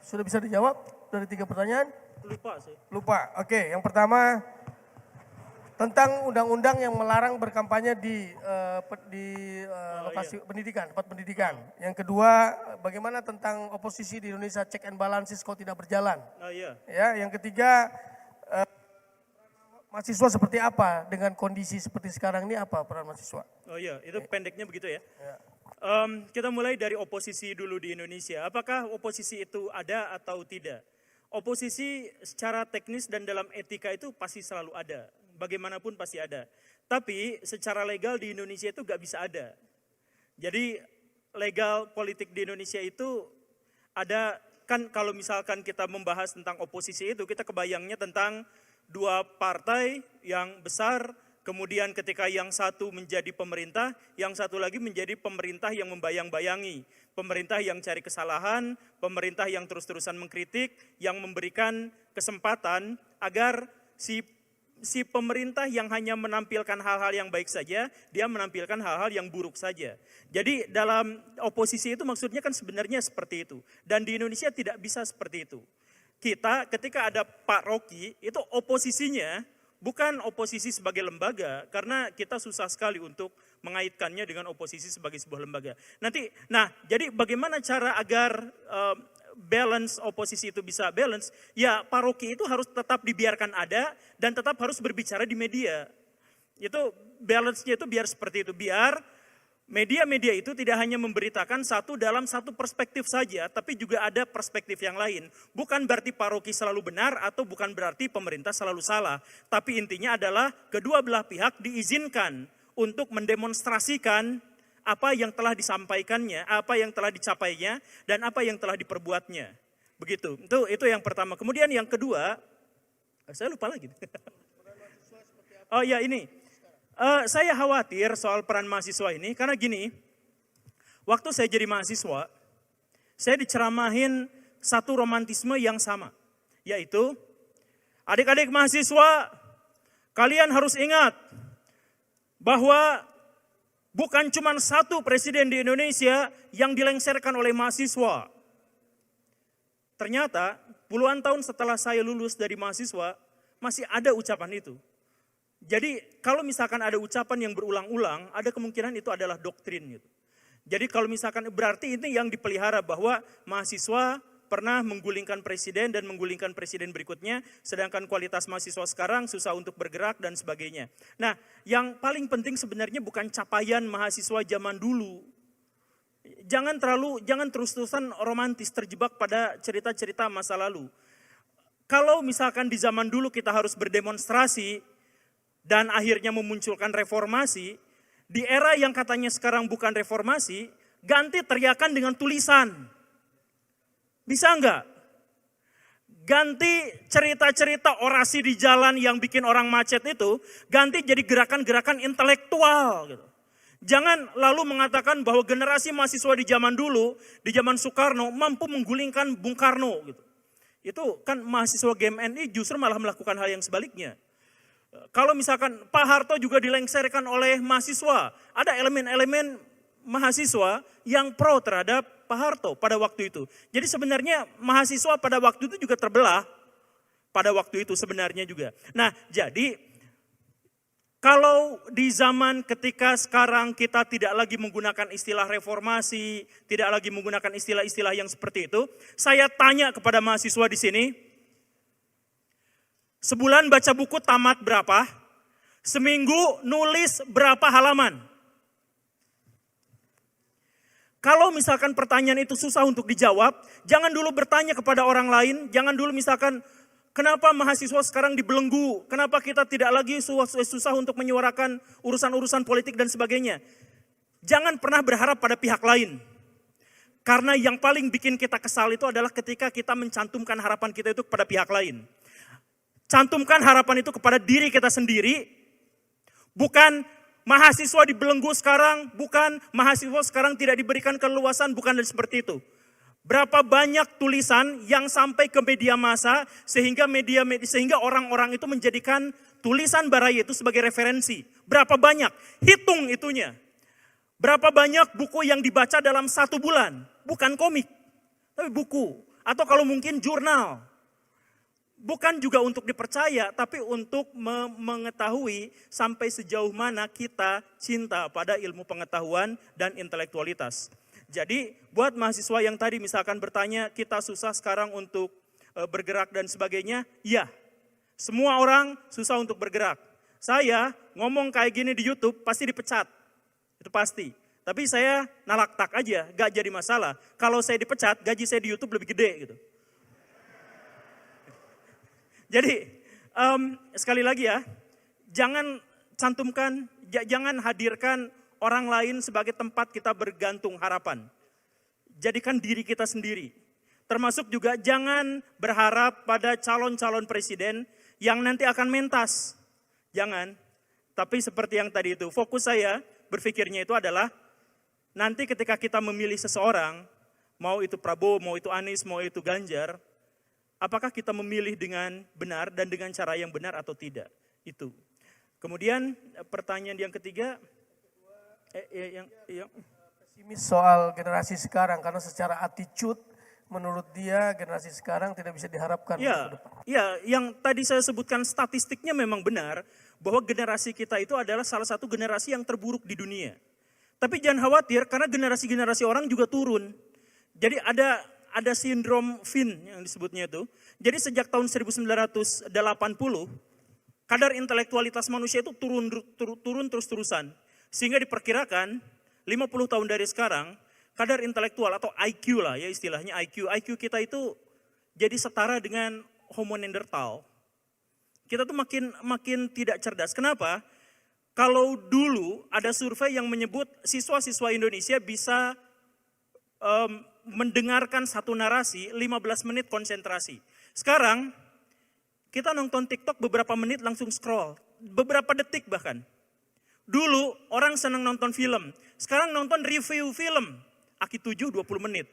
Sudah bisa dijawab dari 3 pertanyaan? Lupa sih. Lupa. Oke, yang pertama tentang undang-undang yang melarang berkampanye di lokasi pendidikan, tempat pendidikan. Yang kedua, bagaimana tentang oposisi di Indonesia, check and balances kok tidak berjalan. Iya. Ya, yang ketiga, mahasiswa seperti apa dengan kondisi seperti sekarang ini, apa peran mahasiswa? Oh iya, itu pendeknya begitu ya. Ya. Kita mulai dari oposisi dulu di Indonesia. Apakah oposisi itu ada atau tidak? Oposisi secara teknis dan dalam etika itu pasti selalu ada. Bagaimanapun pasti ada. Tapi secara legal di Indonesia itu gak bisa ada. Jadi legal politik di Indonesia itu ada, kan kalau misalkan kita membahas tentang oposisi itu, kita kebayangnya tentang 2 partai yang besar, kemudian ketika yang satu menjadi pemerintah, yang satu lagi menjadi pemerintah yang membayang-bayangi. Pemerintah yang cari kesalahan, pemerintah yang terus-terusan mengkritik, yang memberikan kesempatan agar si pemerintah yang hanya menampilkan hal-hal yang baik saja, dia menampilkan hal-hal yang buruk saja. Jadi dalam oposisi itu maksudnya kan sebenarnya seperti itu. Dan di Indonesia tidak bisa seperti itu. Kita ketika ada Pak Rocky, itu oposisinya bukan oposisi sebagai lembaga, karena kita susah sekali untuk mengaitkannya dengan oposisi sebagai sebuah lembaga. Jadi bagaimana cara agar balance oposisi itu bisa balance? Ya, Pak Rocky itu harus tetap dibiarkan ada dan tetap harus berbicara di media. Itu balance-nya itu biar seperti itu, biar media-media itu tidak hanya memberitakan dalam satu perspektif saja, tapi juga ada perspektif yang lain. Bukan berarti Pak Rocky selalu benar atau bukan berarti pemerintah selalu salah. Tapi intinya adalah kedua belah pihak diizinkan untuk mendemonstrasikan apa yang telah disampaikannya, apa yang telah dicapainya, dan apa yang telah diperbuatnya. Begitu, itu yang pertama. Kemudian yang kedua, saya lupa lagi. Oh ya ini. Saya khawatir soal peran mahasiswa ini, karena gini, waktu saya jadi mahasiswa, saya diceramahin satu romantisme yang sama, yaitu adik-adik mahasiswa, kalian harus ingat bahwa bukan cuma satu presiden di Indonesia yang dilengserkan oleh mahasiswa. Ternyata puluhan tahun setelah saya lulus dari mahasiswa, masih ada ucapan itu. Jadi kalau misalkan ada ucapan yang berulang-ulang, ada kemungkinan itu adalah doktrin gitu. Jadi kalau misalkan berarti ini yang dipelihara bahwa mahasiswa pernah menggulingkan presiden dan menggulingkan presiden berikutnya, sedangkan kualitas mahasiswa sekarang susah untuk bergerak dan sebagainya. Nah, yang paling penting sebenarnya bukan capaian mahasiswa zaman dulu. Jangan terus-terusan romantis terjebak pada cerita-cerita masa lalu. Kalau misalkan di zaman dulu kita harus berdemonstrasi, dan akhirnya memunculkan reformasi, di era yang katanya sekarang bukan reformasi, ganti teriakan dengan tulisan. Bisa enggak? Ganti cerita-cerita orasi di jalan yang bikin orang macet itu, ganti jadi gerakan-gerakan intelektual. Gitu. Jangan lalu mengatakan bahwa generasi mahasiswa di zaman dulu, di zaman Soekarno, mampu menggulingkan Bung Karno. Gitu. Itu kan mahasiswa GMNI justru malah melakukan hal yang sebaliknya. Kalau misalkan Pak Harto juga dilengserkan oleh mahasiswa, ada elemen-elemen mahasiswa yang pro terhadap Pak Harto pada waktu itu. Jadi sebenarnya mahasiswa pada waktu itu juga terbelah, pada waktu itu sebenarnya juga. Nah jadi kalau di zaman ketika sekarang kita tidak lagi menggunakan istilah reformasi, tidak lagi menggunakan istilah-istilah yang seperti itu, saya tanya kepada mahasiswa di sini, sebulan baca buku tamat berapa? Seminggu nulis berapa halaman? Kalau misalkan pertanyaan itu susah untuk dijawab, jangan dulu bertanya kepada orang lain, jangan dulu misalkan kenapa mahasiswa sekarang dibelenggu, kenapa kita tidak lagi susah untuk menyuarakan urusan-urusan politik dan sebagainya. Jangan pernah berharap pada pihak lain. Karena yang paling bikin kita kesal itu adalah ketika kita mencantumkan harapan kita itu kepada pihak lain. Cantumkan harapan itu kepada diri kita sendiri, bukan mahasiswa dibelenggu sekarang, bukan mahasiswa sekarang tidak diberikan keleluasan, bukan seperti itu. Berapa banyak tulisan yang sampai ke media massa sehingga sehingga orang-orang itu menjadikan tulisan Baraya itu sebagai referensi. Berapa banyak? Hitung itunya. Berapa banyak buku yang dibaca dalam 1 bulan? Bukan komik. tapi buku. Atau kalau mungkin jurnal. Bukan juga untuk dipercaya, tapi untuk mengetahui sampai sejauh mana kita cinta pada ilmu pengetahuan dan intelektualitas. Jadi buat mahasiswa yang tadi misalkan bertanya, kita susah sekarang untuk bergerak dan sebagainya, ya, semua orang susah untuk bergerak. Saya ngomong kayak gini di YouTube pasti dipecat, itu pasti. Tapi saya nalak tak aja, gak jadi masalah. Kalau saya dipecat, gaji saya di YouTube lebih gede gitu. Jadi sekali lagi ya, jangan cantumkan, jangan hadirkan orang lain sebagai tempat kita bergantung harapan. Jadikan diri kita sendiri. Termasuk juga jangan berharap pada calon-calon presiden yang nanti akan mentas. Jangan. Tapi seperti yang tadi itu, fokus saya berpikirnya itu adalah nanti ketika kita memilih seseorang, mau itu Prabowo, mau itu Anies, mau itu Ganjar, apakah kita memilih dengan benar dan dengan cara yang benar atau tidak? Itu. Kemudian pertanyaan yang ketiga, pesimis soal generasi sekarang karena secara attitude menurut dia generasi sekarang tidak bisa diharapkan untuk depan. Ya, yang tadi saya sebutkan statistiknya memang benar bahwa generasi kita itu adalah salah satu generasi yang terburuk di dunia. Tapi jangan khawatir karena generasi-generasi orang juga turun. Jadi ada sindrom Finn yang disebutnya itu. Jadi sejak tahun 1980, kadar intelektualitas manusia itu turun terus-terusan. Sehingga diperkirakan 50 tahun dari sekarang, kadar intelektual atau IQ lah ya istilahnya IQ kita itu jadi setara dengan Homo Neanderthal. Kita tuh makin tidak cerdas. Kenapa? Kalau dulu ada survei yang menyebut siswa-siswa Indonesia bisa mendengarkan satu narasi 15 menit konsentrasi. Sekarang kita nonton TikTok beberapa menit langsung scroll, beberapa detik bahkan. Dulu orang senang nonton film, sekarang nonton review film, Aki 7 20 menit.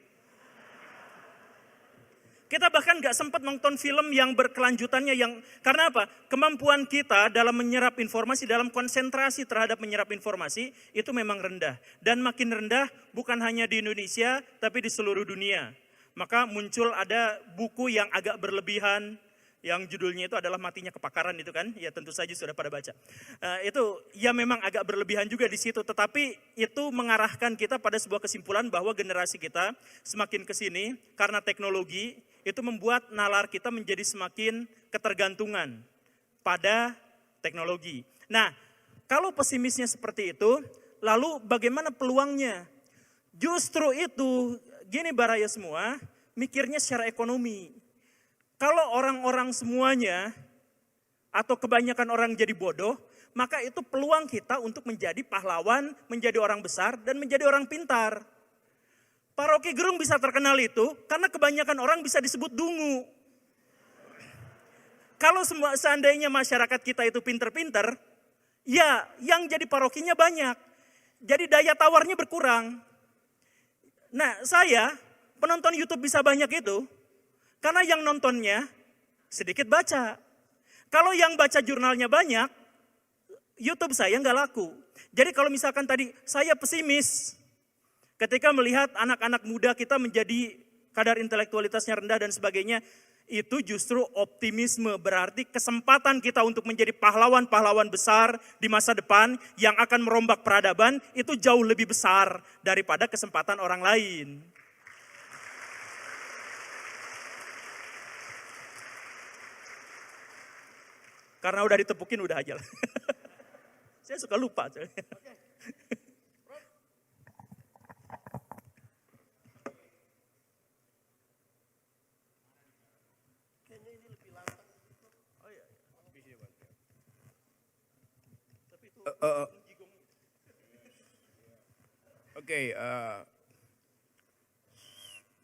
Kita bahkan gak sempat nonton film yang berkelanjutannya karena apa? Kemampuan kita dalam menyerap informasi, dalam konsentrasi terhadap menyerap informasi itu memang rendah. Dan makin rendah bukan hanya di Indonesia tapi di seluruh dunia. Maka muncul ada buku yang agak berlebihan, yang judulnya itu adalah Matinya Kepakaran itu kan, ya tentu saja sudah pada baca. Itu ya memang agak berlebihan juga di situ, tetapi itu mengarahkan kita pada sebuah kesimpulan bahwa generasi kita semakin kesini karena teknologi itu membuat nalar kita menjadi semakin ketergantungan pada teknologi. Nah, kalau pesimisnya seperti itu, lalu bagaimana peluangnya? Justru itu, gini Baraya semua, mikirnya secara ekonomi. Kalau orang-orang semuanya atau kebanyakan orang jadi bodoh, maka itu peluang kita untuk menjadi pahlawan, menjadi orang besar, dan menjadi orang pintar. Pak Rocky Gerung bisa terkenal itu karena kebanyakan orang bisa disebut dungu. Kalau seandainya masyarakat kita itu pintar-pintar, ya yang jadi parokinya banyak. Jadi daya tawarnya berkurang. Nah saya penonton YouTube bisa banyak itu karena yang nontonnya sedikit baca. Kalau yang baca jurnalnya banyak, YouTube saya nggak laku. Jadi kalau misalkan tadi saya pesimis, ketika melihat anak-anak muda kita menjadi kadar intelektualitasnya rendah dan sebagainya, itu justru optimisme, berarti kesempatan kita untuk menjadi pahlawan-pahlawan besar di masa depan yang akan merombak peradaban itu jauh lebih besar daripada kesempatan orang lain. Karena udah ditepukin udah aja lah. Saya suka lupa. Oke,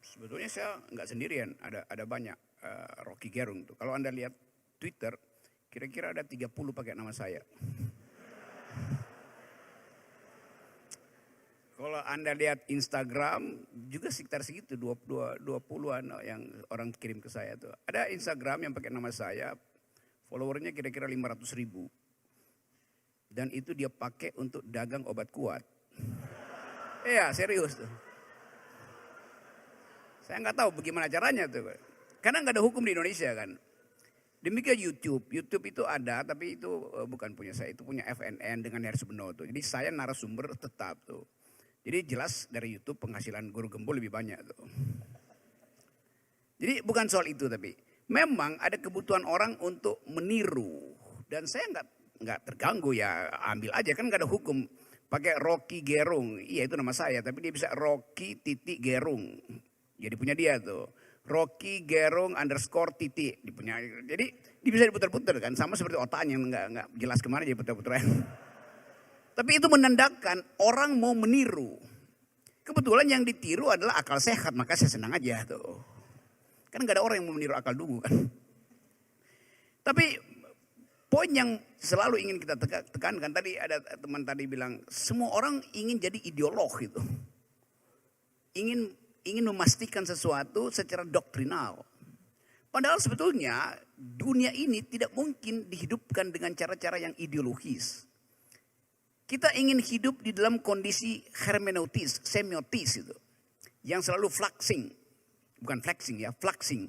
sebetulnya saya nggak sendirian, ada banyak Rocky Gerung tuh. Kalau Anda lihat Twitter, kira-kira ada 30 pakai nama saya. Kalau Anda lihat Instagram juga sekitar segitu 20-an yang orang kirim ke saya tuh. Ada Instagram yang pakai nama saya, followernya kira-kira 500.000. Dan itu dia pakai untuk dagang obat kuat. Iya, serius tuh. Saya nggak tahu bagaimana caranya tuh. Karena nggak ada hukum di Indonesia kan. Demikian YouTube. YouTube itu ada tapi itu bukan punya saya. Itu punya FNN dengan Heri Subeno tuh. Jadi saya narasumber tetap tuh. Jadi jelas dari YouTube penghasilan Guru Gembul lebih banyak tuh. Jadi bukan soal itu tapi. Memang ada kebutuhan orang untuk meniru. Dan saya nggak terganggu ya ambil aja kan nggak ada hukum. Pakai Rocky Gerung. Iya itu nama saya tapi dia bisa Rocky titik Gerung. Jadi punya dia tuh. Rocky Gerung underscore titik dipunya. Jadi dia bisa diputar-putar kan. Sama seperti otaknya nggak jelas kemana jadi putar-putar. Tapi itu menandakan orang mau meniru. Kebetulan yang ditiru adalah akal sehat. Maka saya senang aja tuh. Kan nggak ada orang yang mau meniru akal dungu kan. Tapi poin yang selalu ingin kita tekankan. Tadi ada teman tadi bilang. Semua orang ingin jadi ideolog gitu. Ingin memastikan sesuatu secara doktrinal. Padahal sebetulnya dunia ini tidak mungkin dihidupkan dengan cara-cara yang ideologis. Kita ingin hidup di dalam kondisi hermeneutis, semiotis itu. Yang selalu fluxing. Bukan flexing ya, fluxing.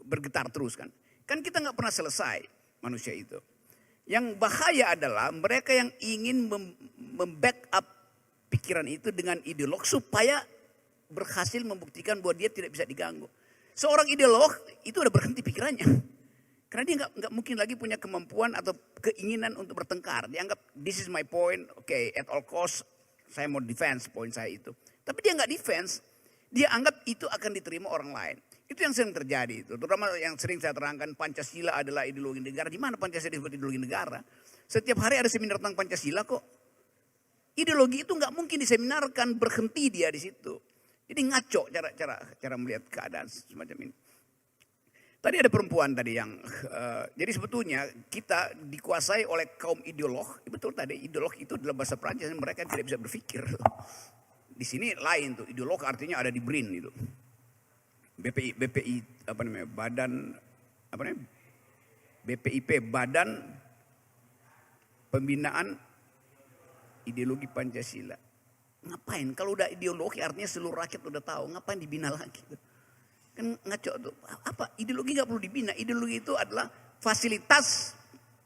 Bergetar terus kan. Kan kita nggak pernah selesai manusia itu. Yang bahaya adalah mereka yang ingin membackup pikiran itu dengan ideolog supaya berhasil membuktikan bahwa dia tidak bisa diganggu. Seorang ideolog itu udah berhenti pikirannya. Karena dia nggak mungkin lagi punya kemampuan atau keinginan untuk bertengkar. Dia anggap this is my point, okay, at all cost saya mau defense poin saya itu. Tapi dia nggak defense, dia anggap itu akan diterima orang lain. Itu yang sering terjadi itu. Terutama yang sering saya terangkan Pancasila adalah ideologi negara. Di mana Pancasila disebut ideologi negara? Setiap hari ada seminar tentang Pancasila kok. Ideologi itu nggak mungkin diseminarkan, berhenti dia di situ. Jadi ngaco cara melihat keadaan semacam ini. Tadi ada perempuan tadi yang, jadi sebetulnya kita dikuasai oleh kaum ideolog. Betul tadi ideolog itu dalam bahasa Prancis mereka tidak bisa berpikir. Di sini lain tuh, ideolog artinya ada di BRIN itu. BPI apa namanya, BPIP, Badan Pembinaan Ideologi Pancasila. Ngapain? Kalau udah ideologi artinya seluruh rakyat udah tahu. Ngapain dibina lagi? Kan ngaco tuh. Apa? Ideologi gak perlu dibina. Ideologi itu adalah fasilitas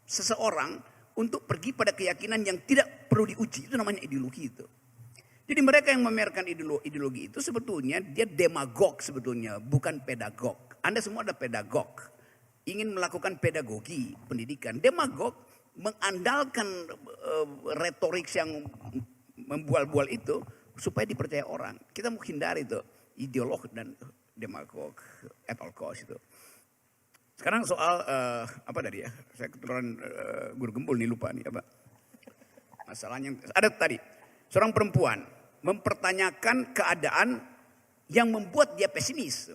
seseorang untuk pergi pada keyakinan yang tidak perlu diuji. Itu namanya ideologi itu. Jadi mereka yang memamerkan ideologi itu sebetulnya dia demagog sebetulnya. Bukan pedagog. Anda semua ada pedagog. Ingin melakukan pedagogi pendidikan. Demagog mengandalkan retorik yang membual-bual itu supaya dipercaya orang. Kita mau hindari itu ideolog dan demagog at all cost itu. Sekarang soal apa tadi ya? Saya keturunan Guru Gembul nih lupa nih apa. Masalahnya ada tadi seorang perempuan mempertanyakan keadaan yang membuat dia pesimis.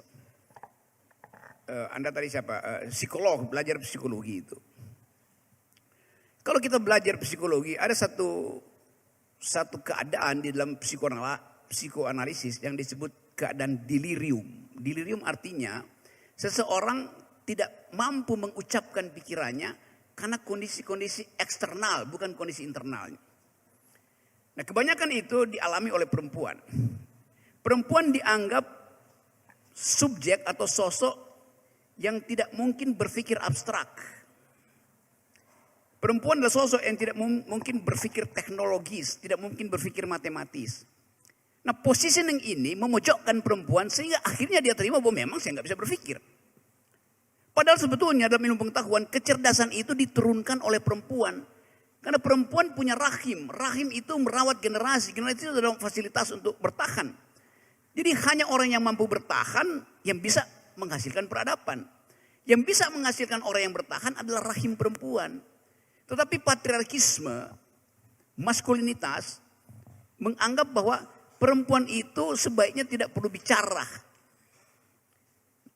Anda tadi siapa? Psikolog, belajar psikologi itu. Kalau kita belajar psikologi ada satu keadaan di dalam psikoanalisis yang disebut keadaan delirium. Delirium artinya seseorang tidak mampu mengucapkan pikirannya karena kondisi-kondisi eksternal, bukan kondisi internalnya. Nah, kebanyakan itu dialami oleh perempuan. Perempuan dianggap subjek atau sosok yang tidak mungkin berpikir abstrak. Perempuan adalah sosok yang tidak mungkin berpikir teknologis, tidak mungkin berpikir matematis. Nah, positioning ini memojokkan perempuan sehingga akhirnya dia terima bahwa memang saya nggak bisa berpikir. Padahal sebetulnya dalam ilmu pengetahuan kecerdasan itu diturunkan oleh perempuan. Karena perempuan punya rahim. Rahim itu merawat generasi. Generasi itu adalah fasilitas untuk bertahan. Jadi hanya orang yang mampu bertahan yang bisa menghasilkan peradaban. Yang bisa menghasilkan orang yang bertahan adalah rahim perempuan. Tetapi patriarkisme, maskulinitas menganggap bahwa perempuan itu sebaiknya tidak perlu bicara.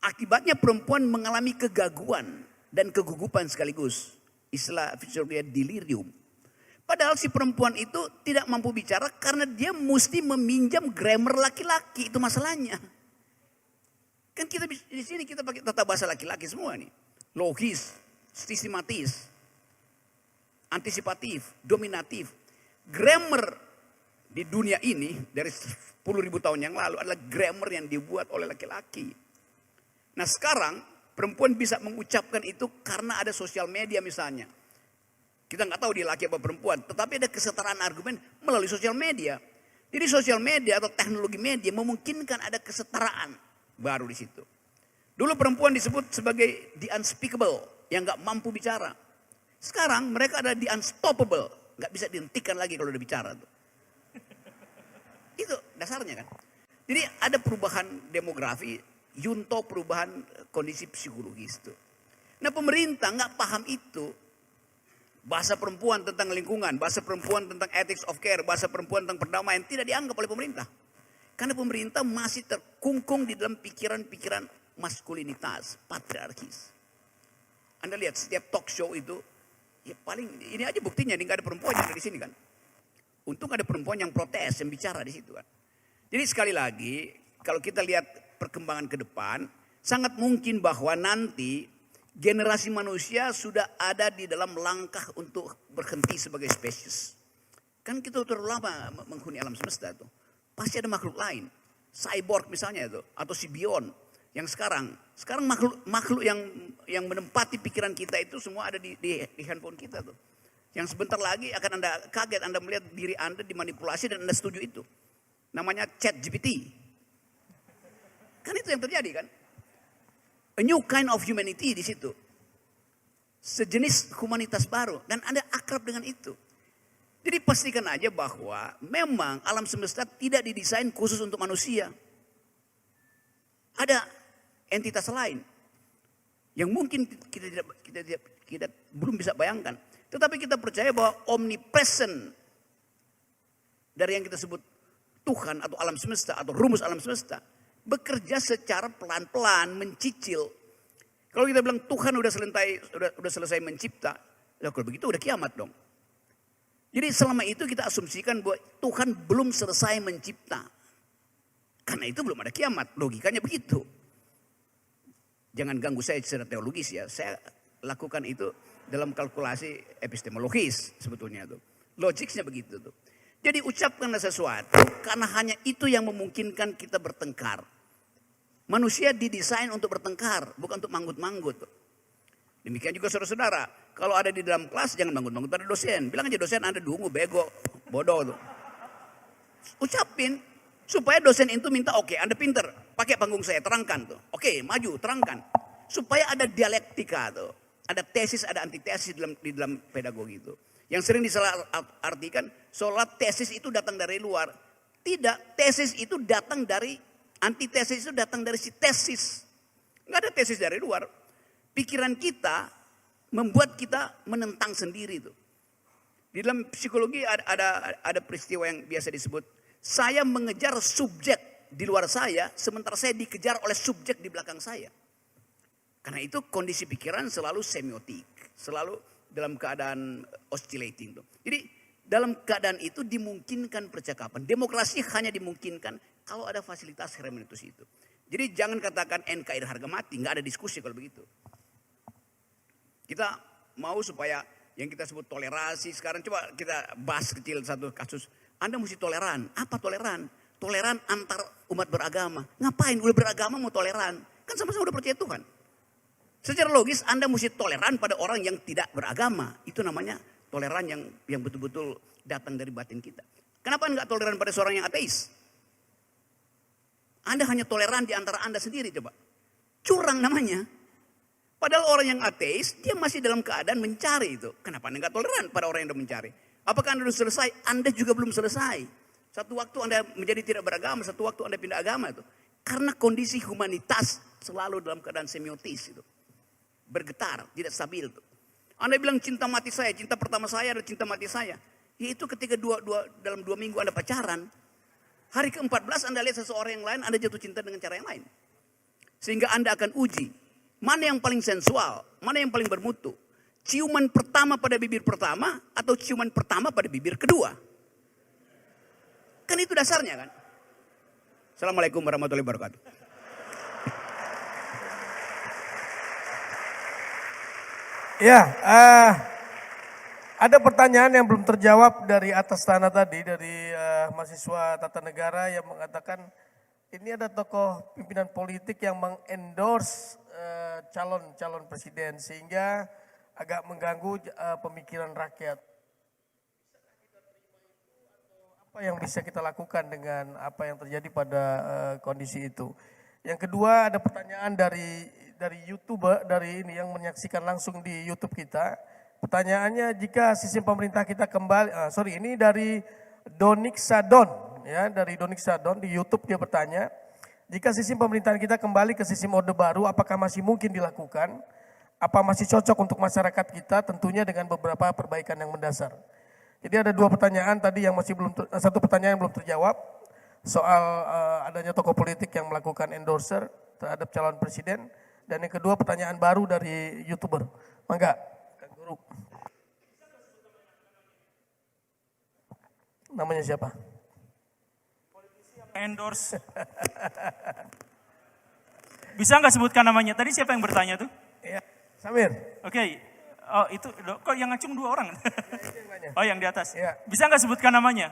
Akibatnya perempuan mengalami kegaguan dan kegugupan sekaligus. Istilah fisioterapia delirium. Padahal si perempuan itu tidak mampu bicara karena dia mesti meminjam grammar laki-laki. Itu masalahnya. Kan kita di sini kita pakai tata bahasa laki-laki semua nih. Logis, sistematis, antisipatif, dominatif. Grammar di dunia ini dari 10.000 tahun yang lalu adalah grammar yang dibuat oleh laki-laki. Nah sekarang perempuan bisa mengucapkan itu karena ada sosial media misalnya. Kita nggak tahu dia laki apa perempuan, tetapi ada kesetaraan argumen melalui sosial media. Jadi sosial media atau teknologi media memungkinkan ada kesetaraan baru di situ. Dulu perempuan disebut sebagai the unspeakable, yang nggak mampu bicara. Sekarang mereka ada the unstoppable, nggak bisa dihentikan lagi kalau udah bicara tuh. Itu dasarnya kan. Jadi ada perubahan demografi, Yunto perubahan kondisi psikologis tuh. Nah pemerintah nggak paham itu. Bahasa perempuan tentang lingkungan, bahasa perempuan tentang ethics of care, bahasa perempuan tentang perdamaian tidak dianggap oleh pemerintah. Karena pemerintah masih terkungkung di dalam pikiran-pikiran maskulinitas, patriarkis. Anda lihat setiap talk show itu, ya paling ini aja buktinya, nggak ada perempuan yang ada di sini kan. Untung ada perempuan yang protes, yang bicara di situ kan. Jadi sekali lagi, kalau kita lihat perkembangan ke depan, sangat mungkin bahwa nanti generasi manusia sudah ada di dalam langkah untuk berhenti sebagai spesies. Kan kita terlalu lama menghuni alam semesta itu. Pasti ada makhluk lain. Cyborg misalnya itu. Atau Sibyon. Yang sekarang makhluk yang menempati pikiran kita itu semua ada di handphone kita tuh. Yang sebentar lagi akan Anda kaget, Anda melihat diri Anda dimanipulasi dan Anda setuju itu. Namanya ChatGPT. Kan itu yang terjadi kan. A new kind of humanity di situ. Sejenis humanitas baru. Dan Anda akrab dengan itu. Jadi pastikan aja bahwa memang alam semesta tidak didesain khusus untuk manusia. Ada entitas lain. Yang mungkin kita belum bisa bayangkan. Tetapi kita percaya bahwa omnipresent. Dari yang kita sebut Tuhan atau alam semesta atau rumus alam semesta. Bekerja secara pelan-pelan, mencicil. Kalau kita bilang Tuhan udah selesai mencipta, ya kalau begitu udah kiamat dong. Jadi selama itu kita asumsikan bahwa Tuhan belum selesai mencipta. Karena itu belum ada kiamat, logikanya begitu. Jangan ganggu saya secara teologis ya, saya lakukan itu dalam kalkulasi epistemologis sebetulnya tuh. Logiknya begitu tuh. Jadi ucapkanlah sesuatu karena hanya itu yang memungkinkan kita bertengkar. Manusia didesain untuk bertengkar, bukan untuk manggut-manggut. Demikian juga saudara-saudara, kalau ada di dalam kelas jangan manggut-manggut pada dosen. Bilang aja dosen Anda dungu, bego, bodoh tuh. Ucapin supaya dosen itu minta oke, Anda pinter, pakai panggung saya, terangkan tuh. Oke, maju, terangkan. Supaya ada dialektika tuh. Ada tesis, ada antitesis di dalam pedagogi itu. Yang sering disalahartikan, seolah tesis itu datang dari luar. Tidak, tesis itu datang dari, antitesis itu datang dari si tesis. Nggak ada tesis dari luar. Pikiran kita membuat kita menentang sendiri itu. Di dalam psikologi ada peristiwa yang biasa disebut, saya mengejar subjek di luar saya, sementara saya dikejar oleh subjek di belakang saya. Karena itu kondisi pikiran selalu semiotik, selalu dalam keadaan oscillating. Jadi dalam keadaan itu dimungkinkan percakapan. Demokrasi hanya dimungkinkan kalau ada fasilitas hermeneutis itu. Jadi jangan katakan NKRI harga mati, nggak ada diskusi kalau begitu. Kita mau supaya yang kita sebut toleransi sekarang, coba kita bahas kecil satu kasus. Anda mesti toleran. Apa toleran? Toleran antar umat beragama. Ngapain udah beragama mau toleran? Kan sama-sama udah percaya Tuhan. Secara logis Anda mesti toleran pada orang yang tidak beragama. Itu namanya toleran yang betul-betul datang dari batin kita. Kenapa enggak toleran pada seorang yang ateis? Anda hanya toleran di antara Anda sendiri coba. Curang namanya. Padahal orang yang ateis dia masih dalam keadaan mencari itu. Kenapa Anda enggak toleran pada orang yang sudah mencari? Apakah Anda sudah selesai? Anda juga belum selesai. Satu waktu Anda menjadi tidak beragama, satu waktu Anda pindah agama itu. Karena kondisi humanitas selalu dalam keadaan semiotis itu. Bergetar, tidak stabil tuh. Anda bilang cinta mati saya, cinta pertama saya adalah cinta mati saya. Yaitu ketika dalam 2 minggu Anda pacaran, hari ke-14 Anda lihat seseorang yang lain, Anda jatuh cinta dengan cara yang lain. Sehingga Anda akan uji, mana yang paling sensual, mana yang paling bermutu. Ciuman pertama pada bibir pertama, atau ciuman pertama pada bibir kedua. Kan itu dasarnya kan. Assalamualaikum warahmatullahi wabarakatuh. Ya, ada pertanyaan yang belum terjawab dari atas tanah tadi, dari mahasiswa tata negara yang mengatakan ini ada tokoh pimpinan politik yang mengendorse calon presiden sehingga agak mengganggu pemikiran rakyat. Apa yang bisa kita lakukan dengan apa yang terjadi pada kondisi itu? Yang kedua ada pertanyaan dari YouTuber dari ini yang menyaksikan langsung di YouTube kita. Pertanyaannya, jika sistem pemerintah kita kembali, ini dari Donik Sadon, ya, dari Donik Sadon di YouTube dia bertanya, jika sistem pemerintahan kita kembali ke sistem Orde Baru, apakah masih mungkin dilakukan? Apa masih cocok untuk masyarakat kita? Tentunya dengan beberapa perbaikan yang mendasar. Jadi ada dua pertanyaan tadi yang masih belum, satu pertanyaan yang belum terjawab soal adanya tokoh politik yang melakukan endorser terhadap calon presiden, dan yang kedua pertanyaan baru dari YouTuber. Mangga. Guru. Namanya siapa? Endorse. Bisa nggak sebutkan namanya? Tadi siapa yang bertanya tuh? Ya, Samir. Oke. Oh itu, kok yang ngacung 2 orang? Oh yang di atas. Ya. Bisa nggak sebutkan namanya?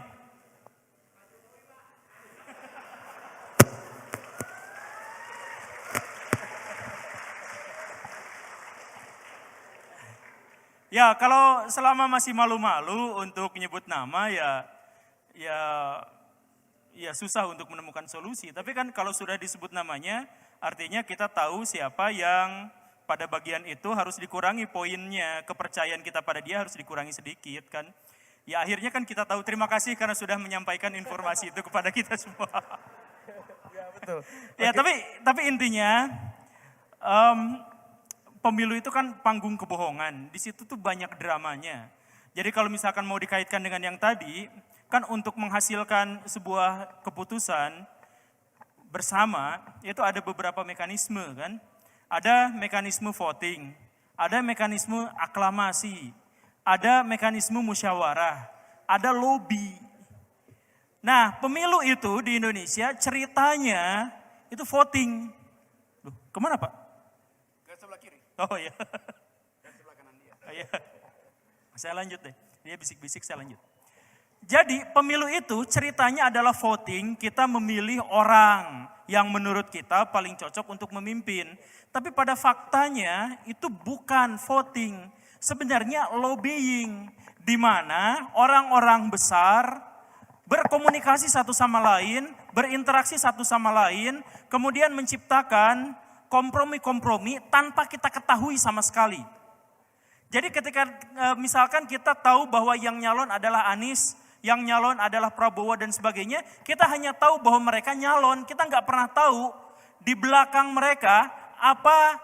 Ya, kalau selama masih malu-malu untuk nyebut nama ya susah untuk menemukan solusi. Tapi kan kalau sudah disebut namanya, artinya kita tahu siapa yang pada bagian itu harus dikurangi poinnya, kepercayaan kita pada dia harus dikurangi sedikit kan. Ya akhirnya kan kita tahu, terima kasih karena sudah menyampaikan informasi itu kepada kita semua. Ya betul. Ya tapi intinya pemilu itu kan panggung kebohongan, di situ tuh banyak dramanya. Jadi kalau misalkan mau dikaitkan dengan yang tadi, kan untuk menghasilkan sebuah keputusan bersama, itu ada beberapa mekanisme kan. Ada mekanisme voting, ada mekanisme aklamasi, ada mekanisme musyawarah, ada lobby. Nah pemilu itu di Indonesia ceritanya itu voting. Loh, kemana Pak? Oh iya. Oh, iya. Saya lanjut deh. Dia bisik-bisik, saya lanjut. Jadi pemilu itu ceritanya adalah voting, kita memilih orang yang menurut kita paling cocok untuk memimpin. Tapi pada faktanya itu bukan voting. Sebenarnya lobbying, di mana orang-orang besar berkomunikasi satu sama lain, berinteraksi satu sama lain, kemudian menciptakan kompromi-kompromi tanpa kita ketahui sama sekali. Jadi ketika misalkan kita tahu bahwa yang nyalon adalah Anies, yang nyalon adalah Prabowo dan sebagainya, kita hanya tahu bahwa mereka nyalon, kita nggak pernah tahu di belakang mereka apa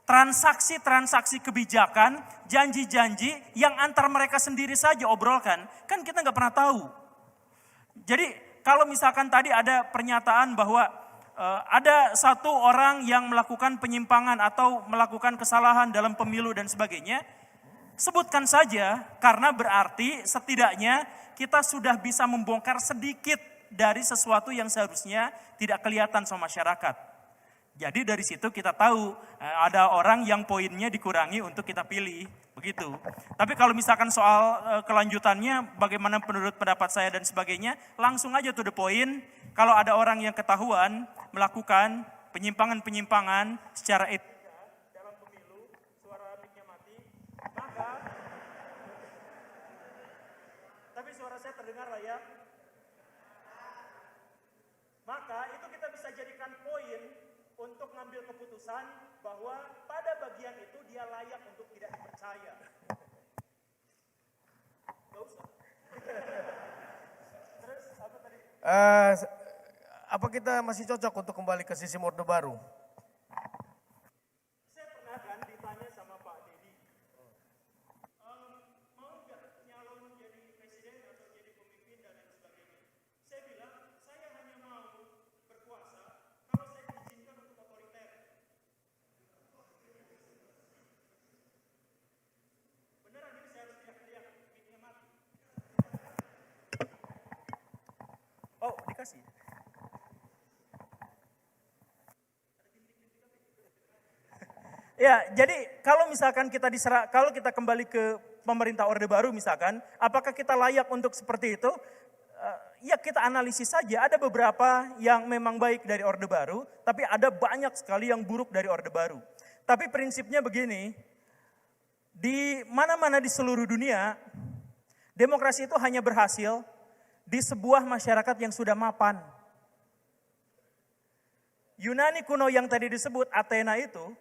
transaksi-transaksi kebijakan, janji-janji yang antar mereka sendiri saja obrolkan, kan kita nggak pernah tahu. Jadi kalau misalkan tadi ada pernyataan bahwa ada satu orang yang melakukan penyimpangan atau melakukan kesalahan dalam pemilu dan sebagainya, sebutkan saja karena berarti setidaknya kita sudah bisa membongkar sedikit dari sesuatu yang seharusnya tidak kelihatan sama masyarakat. Jadi dari situ kita tahu ada orang yang poinnya dikurangi untuk kita pilih, begitu. Tapi kalau misalkan soal kelanjutannya bagaimana menurut pendapat saya dan sebagainya, langsung aja to the point. Kalau ada orang yang ketahuan melakukan penyimpangan-penyimpangan secara etika dalam pemilu, suara mic-nya mati, tapi suara saya terdengar lah ya. Maka itu kita bisa jadikan poin untuk ngambil keputusan bahwa pada bagian itu dia layak untuk tidak dipercaya. Gak usah. Terus apa tadi? Apa kita masih cocok untuk kembali ke sistem Orde Baru? Saya pernah kan ditanya sama Pak Dedi, mau nggak nyalon jadi presiden atau jadi pemimpin dan lain sebagainya. Saya bilang, saya hanya mau berkuasa kalau saya diizinkan untuk otoriter. Beneran ini saya harus teriak-teriak, mic-nya mati. Oh, dikasih. Ya, jadi kalau misalkan kalau kita kembali ke pemerintah Orde Baru misalkan, apakah kita layak untuk seperti itu? ya kita analisis saja, ada beberapa yang memang baik dari Orde Baru, tapi ada banyak sekali yang buruk dari Orde Baru. Tapi prinsipnya begini, di mana-mana di seluruh dunia, demokrasi itu hanya berhasil di sebuah masyarakat yang sudah mapan. Yunani kuno yang tadi disebut, Athena itu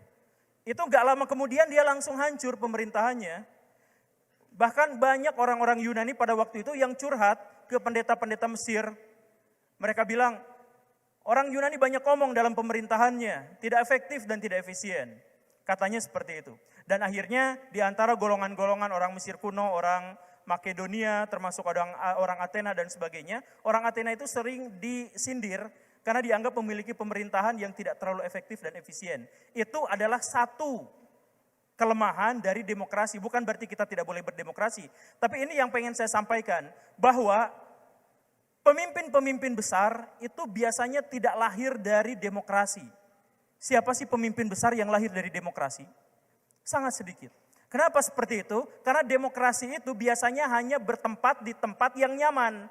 gak lama kemudian dia langsung hancur pemerintahannya. Bahkan banyak orang-orang Yunani pada waktu itu yang curhat ke pendeta-pendeta Mesir. Mereka bilang, orang Yunani banyak ngomong dalam pemerintahannya, tidak efektif dan tidak efisien. Katanya seperti itu. Dan akhirnya di antara golongan-golongan orang Mesir kuno, orang Makedonia, termasuk orang Athena dan sebagainya, orang Athena itu sering disindir karena dianggap memiliki pemerintahan yang tidak terlalu efektif dan efisien. Itu adalah satu kelemahan dari demokrasi. Bukan berarti kita tidak boleh berdemokrasi. Tapi ini yang pengen saya sampaikan, bahwa pemimpin-pemimpin besar itu biasanya tidak lahir dari demokrasi. Siapa sih pemimpin besar yang lahir dari demokrasi? Sangat sedikit. Kenapa seperti itu? Karena demokrasi itu biasanya hanya bertempat di tempat yang nyaman.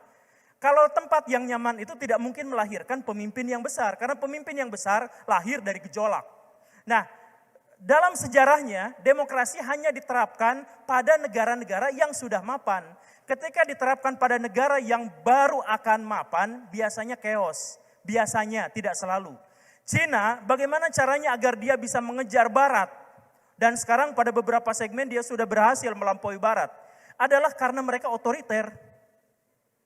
Kalau tempat yang nyaman itu tidak mungkin melahirkan pemimpin yang besar. Karena pemimpin yang besar lahir dari gejolak. Nah, dalam sejarahnya demokrasi hanya diterapkan pada negara-negara yang sudah mapan. Ketika diterapkan pada negara yang baru akan mapan, biasanya chaos. Biasanya, tidak selalu. Cina, bagaimana caranya agar dia bisa mengejar Barat? Dan sekarang pada beberapa segmen dia sudah berhasil melampaui Barat. Adalah karena mereka otoriter.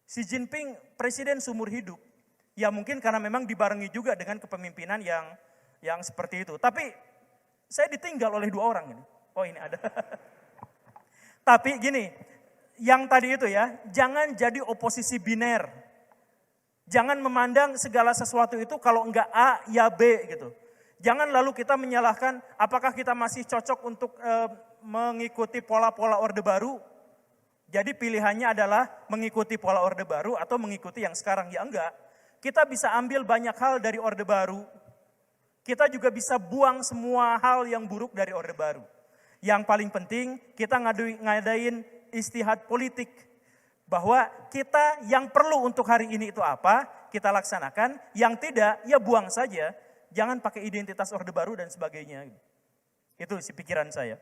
Xi Jinping presiden seumur hidup. Ya mungkin karena memang dibarengi juga dengan kepemimpinan yang seperti itu. Tapi saya ditinggal oleh 2 orang ini. Oh ini ada. Tapi gini, yang tadi itu ya, jangan jadi oposisi biner. Jangan memandang segala sesuatu itu kalau enggak A, ya B gitu. Jangan lalu kita menyalahkan apakah kita masih cocok untuk mengikuti pola-pola Orde Baru. Jadi pilihannya adalah mengikuti pola Orde Baru atau mengikuti yang sekarang. Ya enggak. Kita bisa ambil banyak hal dari Orde Baru. Kita juga bisa buang semua hal yang buruk dari Orde Baru. Yang paling penting kita ngadain istihad politik. Bahwa kita yang perlu untuk hari ini itu apa, kita laksanakan. Yang tidak, ya buang saja. Jangan pakai identitas Orde Baru dan sebagainya. Itu sih pikiran saya.